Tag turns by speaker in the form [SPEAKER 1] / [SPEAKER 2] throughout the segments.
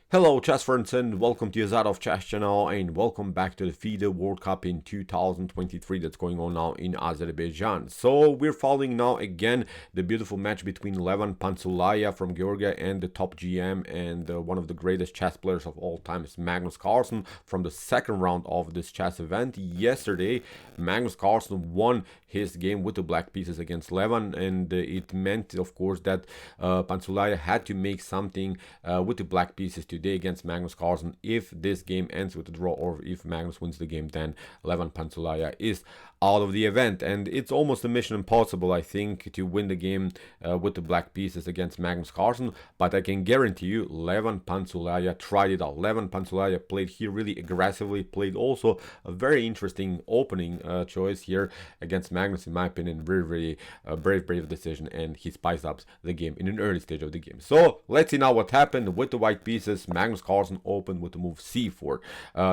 [SPEAKER 1] Hello chess friends and welcome to Jozarov chess channel and welcome back to the FIDE World Cup in 2023 that's going on now in Azerbaijan. So we're following now again the beautiful match between Levan Pantsulaia from Georgia and the top GM and one of the greatest chess players of all time is Magnus Carlsen from the second round of this chess event. Yesterday Magnus Carlsen won his game with the black pieces against Levan, and it meant of course that Pantsulaia had to make something with the black pieces today against Magnus Carlsen. If this game ends with a draw or if Magnus wins the game, then Levan Pantsulaia is out of the event, and it's almost a mission impossible, I think, to win the game with the black pieces against Magnus Carlsen. But I can guarantee you Levan Pantsulaia tried it out. Levan Pantsulaia played here really aggressively, played also a very interesting opening choice here against Magnus, in my opinion. Really brave decision, and he spiced up the game in an early stage of the game. So let's see now what happened with the white pieces. Magnus Carlsen opened with the move c4,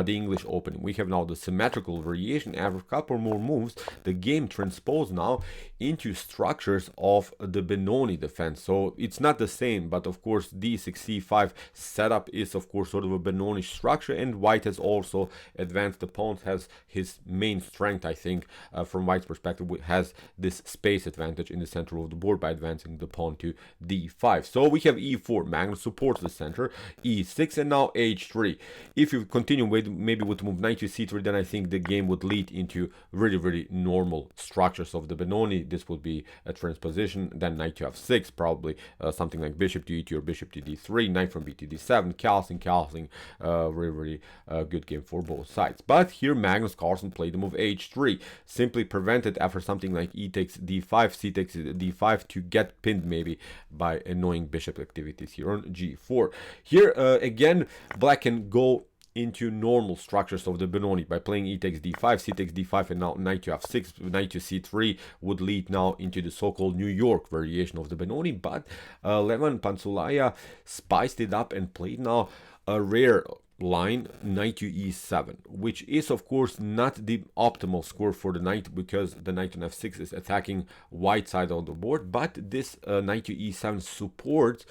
[SPEAKER 1] the English opening. We have now the symmetrical variation. After a couple more moves, the game transposed now into structures of the Benoni defense. So it's not the same, but of course d6 c5 setup is of course sort of a Benoni structure, and white has also advanced. The pawn has his main strength, I think, from white's perspective, has this space advantage in the center of the board by advancing the pawn to d5. So we have e4. Magnus supports the center, e6, and now h3. If you continue with maybe with the move knight to c3, then I think the game would lead into really normal structures of the Benoni. This would be a transposition, then knight to f6, probably something like bishop to e2 or bishop to d3, knight from b to d7, calcing, really good game for both sides. But here Magnus Carlsen played the move h3, simply prevented after something like e takes d5, c takes d5 to get pinned maybe by annoying bishop activities here on g4. Here again, black can go into normal structures of the Benoni by playing e takes d5, c takes d5, and now knight to f6, knight to c3 would lead now into the so-called New York variation of the Benoni. But Levan Pantsulaia spiced it up and played now a rare line, knight to e7, which is of course not the optimal score for the knight, because the knight on f6 is attacking white side of the board. But this knight to e7 supports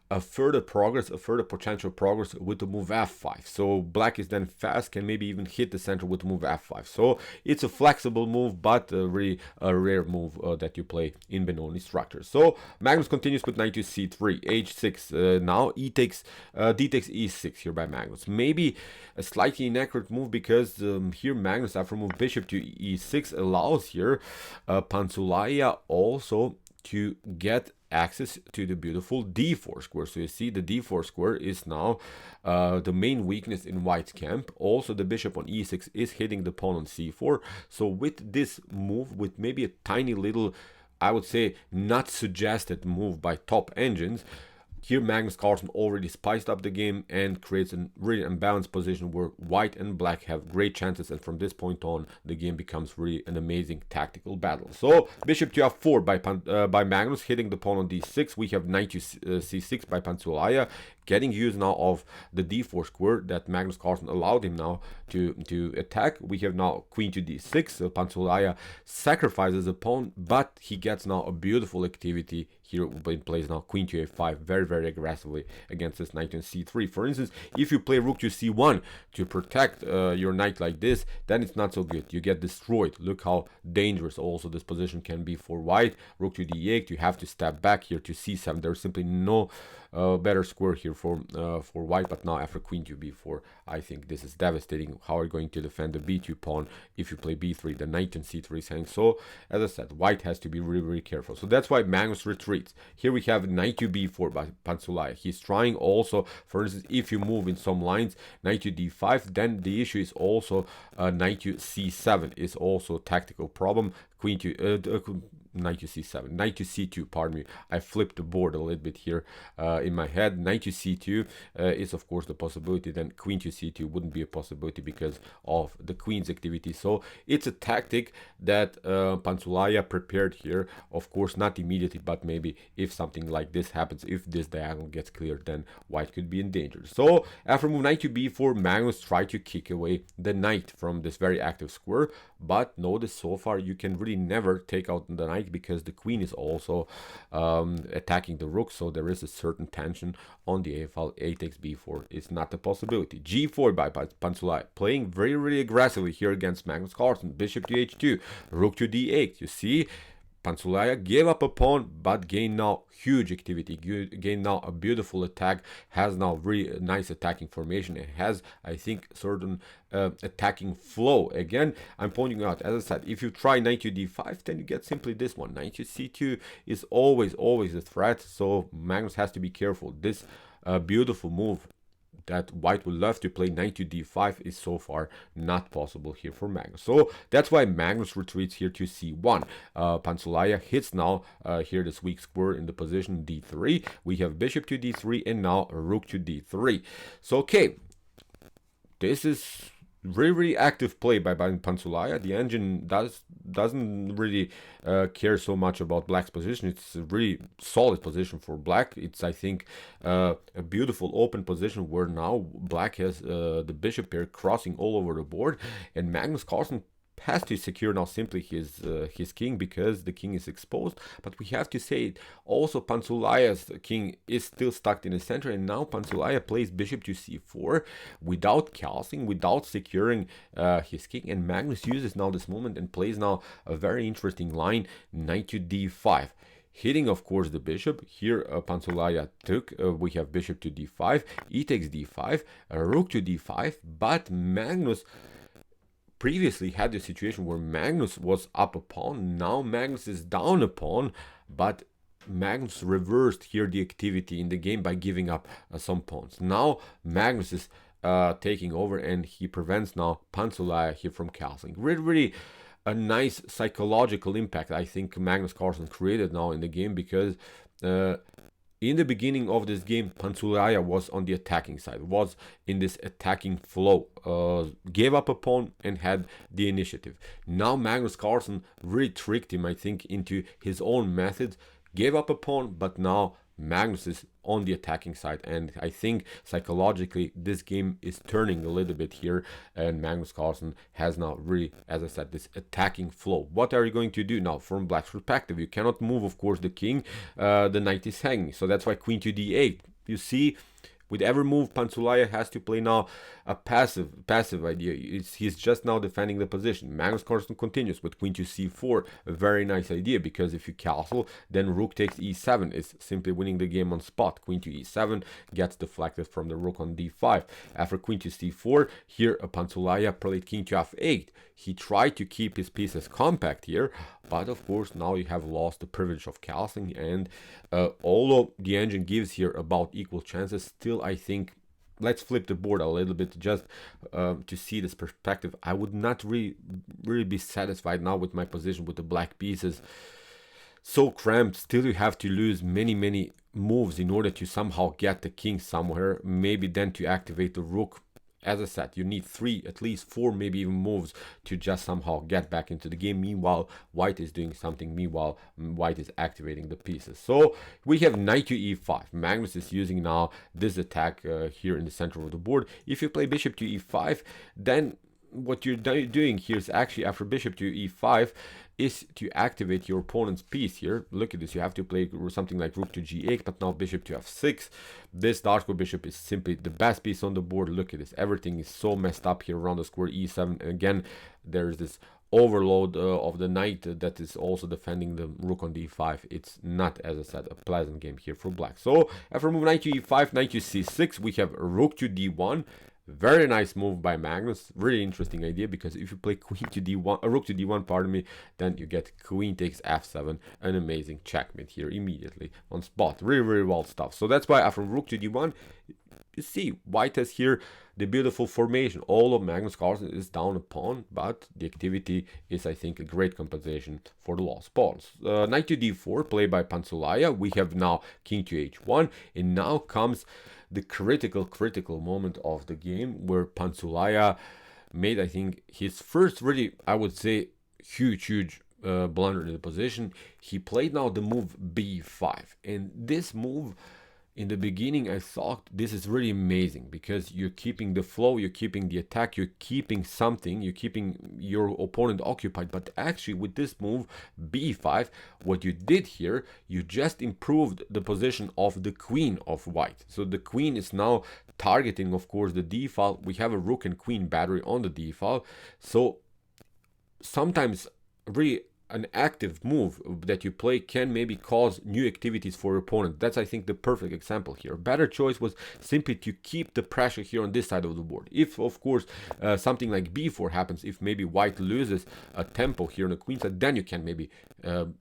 [SPEAKER 1] a further progress, a further potential progress with the move f5. So black is then fast, can maybe even hit the center with the move f5. So it's a flexible move, but really a rare move that you play in Benoni structures. So Magnus continues with knight to c3, h6. Now e takes d takes e6 here by Magnus. Maybe a slightly inaccurate move, because here Magnus, after move bishop to e6, allows here Pantsulaia also to get access to the beautiful d4 square. So you see the d4 square is now the main weakness in white's camp. Also the bishop on e6 is hitting the pawn on c4. So with this move, with maybe a tiny little, I would say, not suggested move by top engines, here Magnus Carlsen already spiced up the game and creates a really unbalanced position where white and black have great chances, and from this point on the game becomes really an amazing tactical battle. So bishop to f4 by Magnus, hitting the pawn on d6. We have knight to c6 by Pantsulaia, getting use now of the d4 square that Magnus Carlsen allowed him now to attack. We have now queen to d6. So Pantsulaia sacrifices the pawn, but he gets now a beautiful activity here in place now, queen to a5, very aggressively against this knight on c3. For instance, if you play rook to c1 to protect your knight like this, then it's not so good. You get destroyed. Look how dangerous also this position can be for white. Rook to d8, you have to step back here to c7. There's simply no better square here for white. But now after queen to b4, I think this is devastating. How are you going to defend the b2 pawn if you play b3? The knight on c3 is hanging. So as I said, white has to be really careful. So that's why Magnus retreats. Here we have knight to b4 by Pantsulaia. He's trying also, for instance, if you move in some lines, knight to d5, then the issue is also knight to c7 is also a tactical problem. Queen to knight to c7, knight to c2, pardon me, I flipped the board a little bit here in my head. Knight to c2 is of course the possibility, then queen to c2 wouldn't be a possibility because of the queen's activity. So it's a tactic that Pantsulaia prepared here, of course not immediately, but maybe if something like this happens, if this diagonal gets cleared, then white could be in danger. So after move knight to b4, Magnus tried to kick away the knight from this very active square, but notice so far you can really never take out the knight like, because the queen is also attacking the rook, so there is a certain tension on the a file. A takes b4 is not a possibility. g4 by Pantsulaia, playing very aggressively here against Magnus Carlsen. Bishop to h2, rook to d8. You see, Pantsulaia gave up a pawn, but gained now huge activity, gained now a beautiful attack, has now really nice attacking formation, and has, I think, certain attacking flow. Again, I'm pointing out, as I said, if you try knight to d5, then you get simply this one. Knight to c2 is always a threat, so Magnus has to be careful. This beautiful move that white would love to play, knight to d5, is so far not possible here for Magnus. So that's why Magnus retreats here to c1. Pantsulaia hits now here this weak square in the position d3. We have bishop to d3 and now rook to d3. So okay, this is really active play by Pantsulaia. The engine doesn't really care so much about black's position. It's a really solid position for black. It's, I think, a beautiful open position where now black has the bishop pair crossing all over the board, and Magnus Carlsen has to secure now simply his king, because the king is exposed. But we have to say also Pantsulaia's king is still stuck in the center, and now Pantsulaia plays bishop to c4 without calcing, without securing his king, and Magnus uses now this moment and plays now a very interesting line, knight to d5. Hitting, of course, the bishop. Here Pantsulaia took, we have bishop to d5, e takes d5, rook to d5, but Magnus previously had the situation where Magnus was up a pawn. Now Magnus is down a pawn, but Magnus reversed here the activity in the game by giving up some pawns. Now Magnus is taking over, and he prevents now Pantsulaia here from castling. Really a nice psychological impact, I think, Magnus Carlsen created now in the game, because in the beginning of this game, Pantsulaia was on the attacking side, was in this attacking flow, gave up a pawn and had the initiative. Now Magnus Carlsen really tricked him, I think, into his own methods, gave up a pawn, but now Magnus is on the attacking side, and I think psychologically this game is turning a little bit here, and Magnus Carlsen has now really, as I said, this attacking flow. What are you going to do now from black's perspective? You cannot move, of course, the king. The knight is hanging, so that's why queen to d8. You see, with every move, Pantsulaia has to play now a passive idea. He's just now defending the position. Magnus Carlsen continues with queen to c4. A very nice idea, because if you castle, then rook takes e7 is simply winning the game on spot. Queen to e7 gets deflected from the rook on d5. After queen to c4, here Pantsulaia played king to f8. He tried to keep his pieces compact here, but of course now you have lost the privilege of castling, and although the engine gives here about equal chances, still I think, let's flip the board a little bit just to see this perspective. I would not really be satisfied now with my position with the black pieces so cramped. Still you have to lose many moves in order to somehow get the king somewhere, maybe then to activate the rook. As I said, you need 3, at least 4, maybe even moves to just somehow get back into the game. Meanwhile, white is doing something. Meanwhile, white is activating the pieces. So we have knight to e5. Magnus is using now this attack here in the center of the board. If you play bishop to e5, then what you're doing here is actually, after bishop to e5, is to activate your opponent's piece here. Look at this, you have to play something like rook to g8, but now bishop to f6. This dark square bishop is simply the best piece on the board. Look at this, everything is so messed up here around the square e7. And again, there's this overload of the knight that is also defending the rook on d5. It's not, as I said, a pleasant game here for black. So after move knight to e5, knight to c6, we have rook to d1. Very nice move by Magnus. Really interesting idea, because if you play queen to d1, rook to d1, pardon me, then you get queen takes f7, an amazing checkmate here immediately on spot. Really well stuff. So that's why after rook to d1, you see white has here the beautiful formation. All of Magnus Carlsen is down a pawn, but the activity is, I think, a great compensation for the lost pawns. Knight to d4, played by Pantsulaia. We have now king to h1, and now comes the critical moment of the game, where Pantsulaia made, I think, his first really, I would say, huge blunder in the position. He played now the move b5, and this move in the beginning I thought this is really amazing because you're keeping the flow, you're keeping the attack, you're keeping something, you're keeping your opponent occupied. But actually with this move b5, what you did here, you just improved the position of the queen of white. So the queen is now targeting, of course, the d file. We have a rook and queen battery on the d file. So sometimes really an active move that you play can maybe cause new activities for your opponent. That's, I think, the perfect example here. A better choice was simply to keep the pressure here on this side of the board. If, of course, something like b4 happens, if maybe white loses a tempo here on the queen side, then you can maybe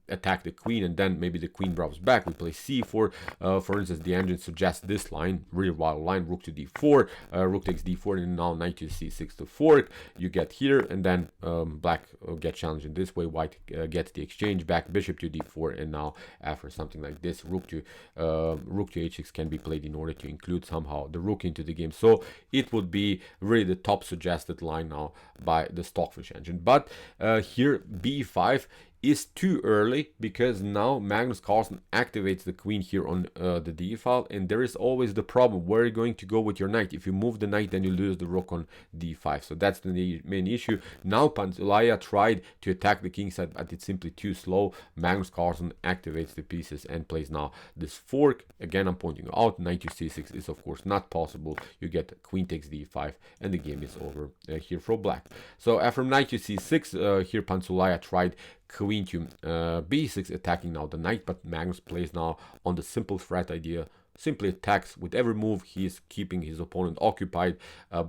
[SPEAKER 1] attack the queen, and then maybe the queen drops back. We play c4. For instance, the engine suggests this line, really wild line, rook to d4, rook takes d4, and now knight to c6 to fork. You get here, and then black get challenged in this way. White gets the exchange back, bishop to d4, and now after something like this, rook to h6 can be played in order to include somehow the rook into the game. So it would be really the top suggested line now by the Stockfish engine. But here b5 is too early, because now Magnus Carlsen activates the queen here on the d file, and there is always the problem, where are you going to go with your knight? If you move the knight, then you lose the rook on d5. So that's the main issue. Now Pantsulaia tried to attack the king side, but it's simply too slow. Magnus Carlsen activates the pieces and plays now this fork. Again, I'm pointing out, knight to c6 is of course not possible. You get queen takes d5, and the game is over here for black. So after knight to c6, here Pantsulaia tried queen to b6, attacking now the knight, but Magnus plays now on the simple threat idea, simply attacks. With every move he is keeping his opponent occupied.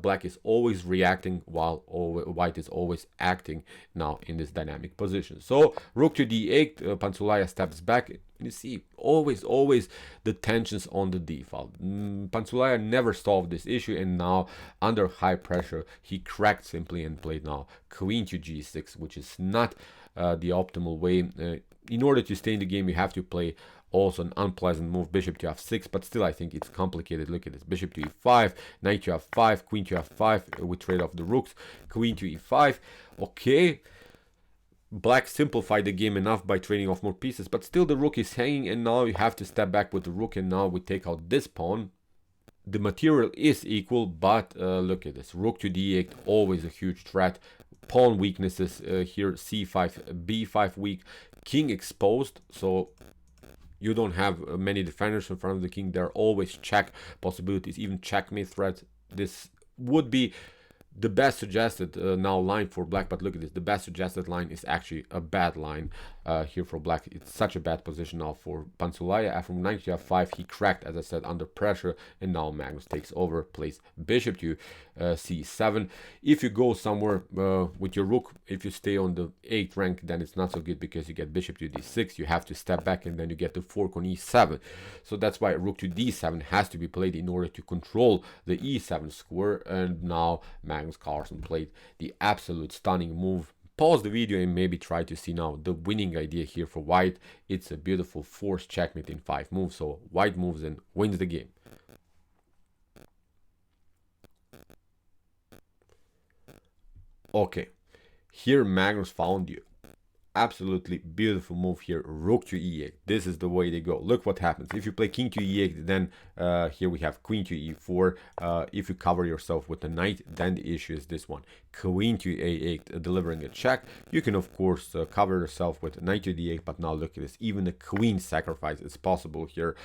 [SPEAKER 1] Black is always reacting while white is always acting now in this dynamic position. So rook to d8, Pantsulaia steps back. You see always the tensions on the d file. Pantsulaia never solved this issue, and now under high pressure he cracked simply and played now queen to g6, which is not the optimal way. In order to stay in the game, you have to play also an unpleasant move, bishop to f6, but still I think it's complicated. Look at this, bishop to e5, knight to f5, queen to f5, we trade off the rooks, queen to e5. Okay, black simplified the game enough by trading off more pieces, but still the rook is hanging, and now you have to step back with the rook, and now we take out this pawn. The material is equal, but look at this, rook to d8, always a huge threat. Pawn weaknesses here, c5, b5 weak, king exposed, so you don't have many defenders in front of the king. There are always check possibilities, even checkmate threats. This would be the best suggested now line for black, but look at this, the best suggested line is actually a bad line here for black. It's such a bad position now for Pantsulaia. After knight to f5, he cracked, as I said, under pressure, and now Magnus takes over, plays bishop to c7. If you go somewhere with your rook, if you stay on the 8th rank, then it's not so good, because you get bishop to d6, you have to step back, and then you get the fork on e7. So that's why rook to d7 has to be played in order to control the e7 square, and now Magnus Carlsen played the absolute stunning move. Pause the video and maybe try to see now the winning idea here for white. It's a beautiful forced checkmate in 5 moves, so white moves and wins the game. Okay, here Magnus found you. Absolutely beautiful move here, rook to e8. This is the way they go. Look what happens if you play king to e8, then here we have queen to e4. If you cover yourself with the knight, then the issue is this one, queen to a8, delivering a check. You can of course cover yourself with knight to d8, but now look at this, even the queen sacrifice is possible here.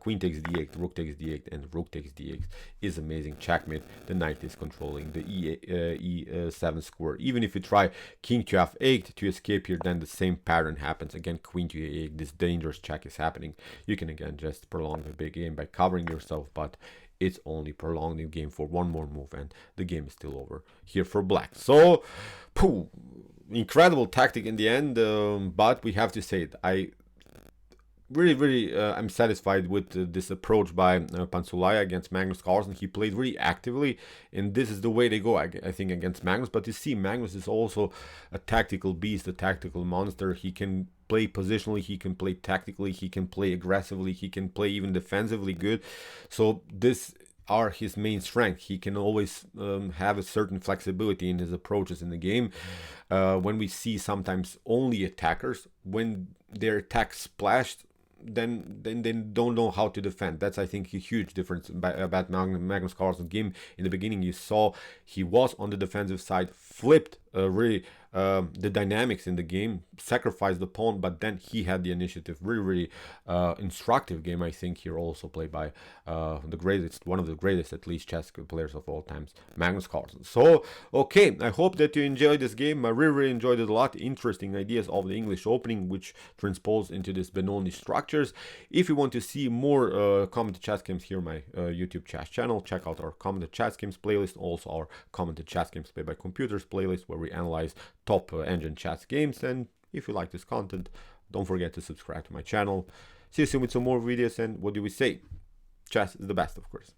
[SPEAKER 1] Queen takes d8, rook takes d8, and rook takes d8 is amazing checkmate. The knight is controlling the e7 square. Even if you try king to f8 to escape here, then the same pattern happens. Again, queen to e8, this dangerous check is happening. You can again just prolong the big game by covering yourself, but it's only prolonging the game for one more move, and the game is still over here for black. So incredible tactic in the end, but we have to say it, I really I'm satisfied with this approach by Pantsulaia against Magnus Carlsen. He played really actively, and this is the way they go, I think, against Magnus. But you see, Magnus is also a tactical beast, a tactical monster. He can play positionally, he can play tactically, he can play aggressively, he can play even defensively good. So this are his main strength. He can always have a certain flexibility in his approaches in the game. When we see sometimes only attackers, when their attack splashed, they don't know how to defend. That's, I think, a huge difference about Magnus Carlsen game. In the beginning, you saw he was on the defensive side, flipped really the dynamics in the game, sacrificed the pawn, but then he had the initiative. Really instructive game, I think, here, also played by the greatest, one of the greatest, at least, chess players of all times, Magnus Carlsen. So, okay, I hope that you enjoyed this game. I really enjoyed it a lot. Interesting ideas of the English opening, which transposed into this Benoni structures. If you want to see more commented chess games, here my YouTube chess channel, check out our commented chess games playlist, also our commented chess games played by computers playlist, where we analyze top engine chess games. And if you like this content, don't forget to subscribe to my channel. See you soon with some more videos, and what do we say? Chess is the best, of course.